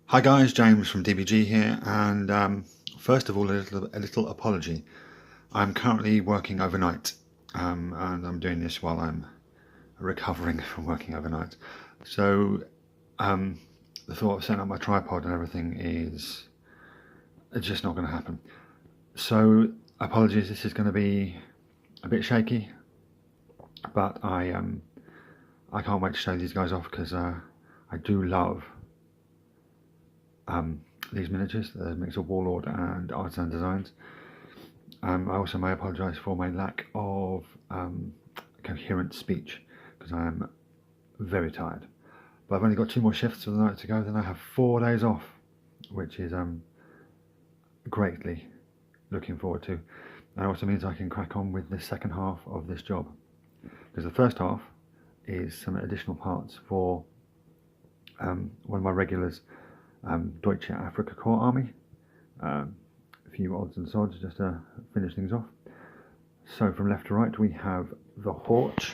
Hi guys, James from DBG here, and first of all a little apology. I'm currently working overnight, and I'm doing this while I'm recovering from working overnight. So the thought of setting up my tripod and everything is just not going to happen. So apologies, this is going to be a bit shaky, but I can't wait to show these guys off because I do love these miniatures, the mix of Warlord and Artizan designs. I also may apologise for my lack of coherent speech because I am very tired. But I've only got 2 more shifts for the night to go, then I have 4 days off, which is greatly looking forward to. And it also means I can crack on with the second half of this job, because the first half is some additional parts for one of my regulars, Deutsche Afrika Korps Army. A few odds and sods just to finish things off. So from left to right we have the Horch,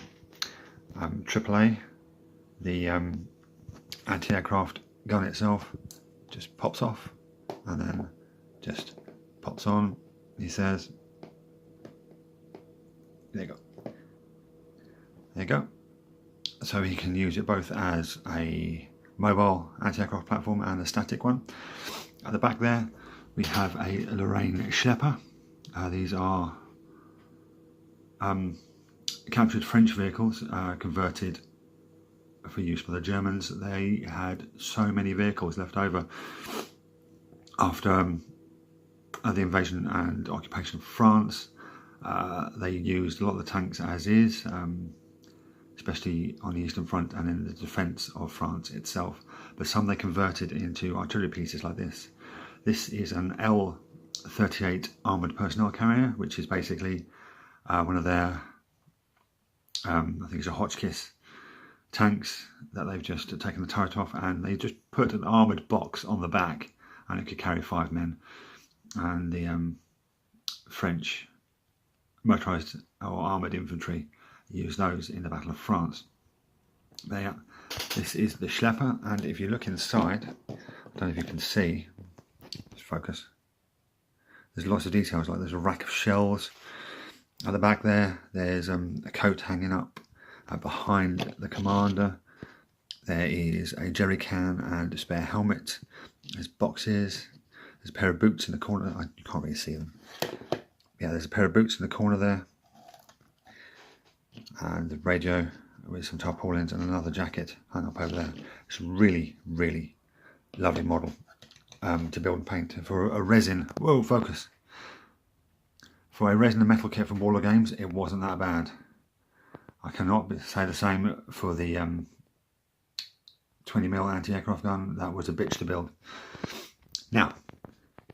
AAA, the anti-aircraft gun itself just pops off and then just pops on, he says. There you go. There you go. So he can use it both as a mobile anti-aircraft platform and a static one. At the back there we have a Lorraine Schlepper. These are captured French vehicles converted for use by the Germans. They had so many vehicles left over after the invasion and occupation of France. They used a lot of the tanks as is, especially on the Eastern Front and in the defence of France itself. But some they converted into artillery pieces like this. This is an L-38 armoured personnel carrier, which is basically one of their, I think it's a Hotchkiss tanks that they've just taken the turret off, and they just put an armoured box on the back and it could carry 5 men. And the French motorised or armoured infantry used those in the Battle of France. There, this is the Schlepper, and if you look inside, I don't know if you can see, let's focus, there's lots of details, like there's a rack of shells at the back there, there's a coat hanging up behind the commander, there is a jerry can and a spare helmet, there's boxes, there's a pair of boots in the corner, you can't really see them, yeah, there's a pair of boots in the corner there, and the radio with some tarpaulins and another jacket hung up over there. It's a really, really lovely model to build and paint. For a resin, whoa, focus. For a resin and metal kit from Warlord Games, it wasn't that bad. I cannot say the same for the 20mm anti-aircraft gun. That was a bitch to build. Now,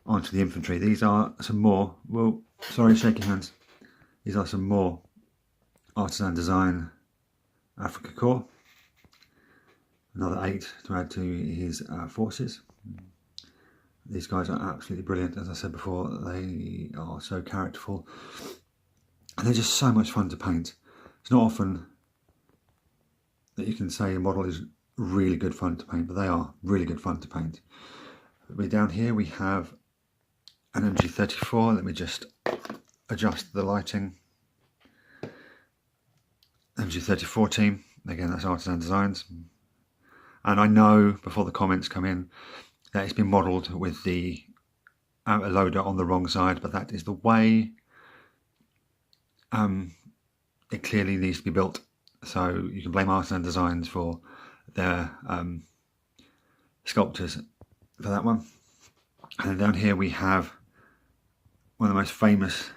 onto the infantry. These are some more, whoa, sorry, shaking hands. These are some more Artizan design Afrika Korps. Another 8 to add to his forces. These guys are absolutely brilliant. As I said before, they are so characterful and they're just so much fun to paint. It's not often that you can say a model is really good fun to paint, but they are really good fun to paint. Down here we have an MG34. Let me just adjust the lighting. MG34 team, again that's Artizan Designs, and I know before the comments come in that it's been modelled with the outer loader on the wrong side, but that is the way it clearly needs to be built, so you can blame Artizan Designs for their sculptors for that one. And then down here we have one of the most famous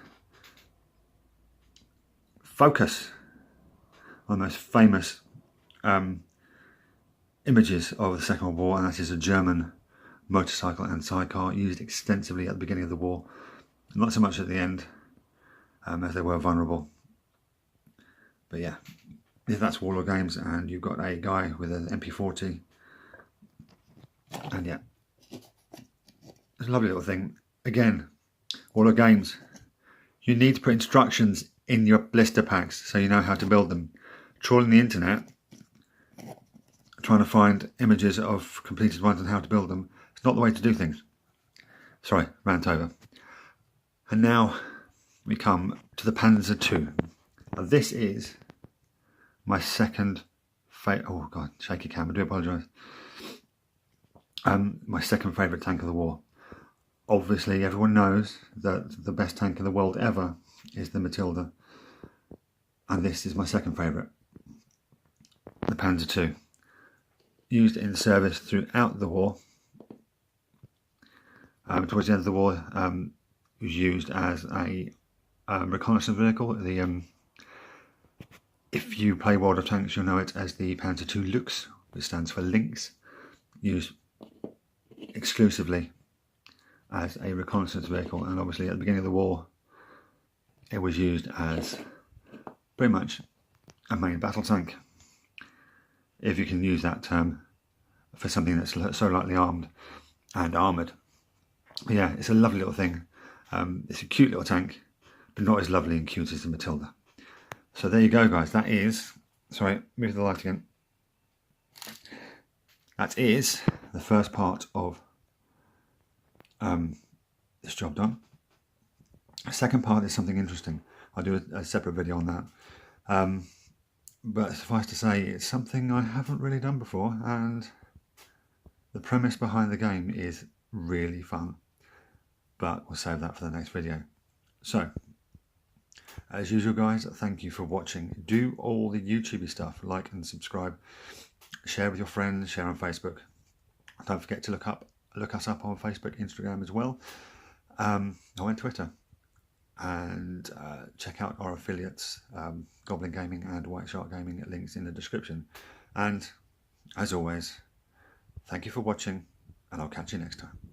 images of the Second World War, and that is a German motorcycle and sidecar used extensively at the beginning of the war, not so much at the end, as they were vulnerable. But yeah, that's Warlord Games, and you've got a guy with an MP40, and yeah, it's a lovely little thing. Again, Warlord Games, you need to put instructions in your blister packs so you know how to build them. Trawling the internet, trying to find images of completed ones and how to build them, It's not the way to do things. Sorry, rant over. And now we come to the Panzer II. Now this is my second favourite. Oh god, shaky cam. I do apologise. My second favourite tank of the war. Obviously, everyone knows that the best tank in the world ever is the Matilda, and this is my second favourite, the Panzer II. Used in service throughout the war. Towards the end of the war, it was used as a reconnaissance vehicle. If you play World of Tanks, you'll know it as the Panzer II Lux, which stands for Lynx, used exclusively as a reconnaissance vehicle. And obviously at the beginning of the war, it was used as pretty much a main battle tank, if you can use that term for something that's so lightly armed and armoured. But yeah, it's a lovely little thing. It's a cute little tank, but not as lovely and cute as the Matilda. So there you go, guys. That is, sorry, move the light again. That is the first part of this job done. The second part is something interesting. I'll do a separate video on that. But suffice to say, it's something I haven't really done before, and the premise behind the game is really fun. But we'll save that for the next video. So, as usual, guys, thank you for watching. Do all the YouTubey stuff, like and subscribe, share with your friends, share on Facebook. Don't forget to look us up on Facebook, Instagram as well, or on Twitter. And check out our affiliates, Goblin Gaming and White Shark Gaming, links in the description. And as always, thank you for watching, and I'll catch you next time.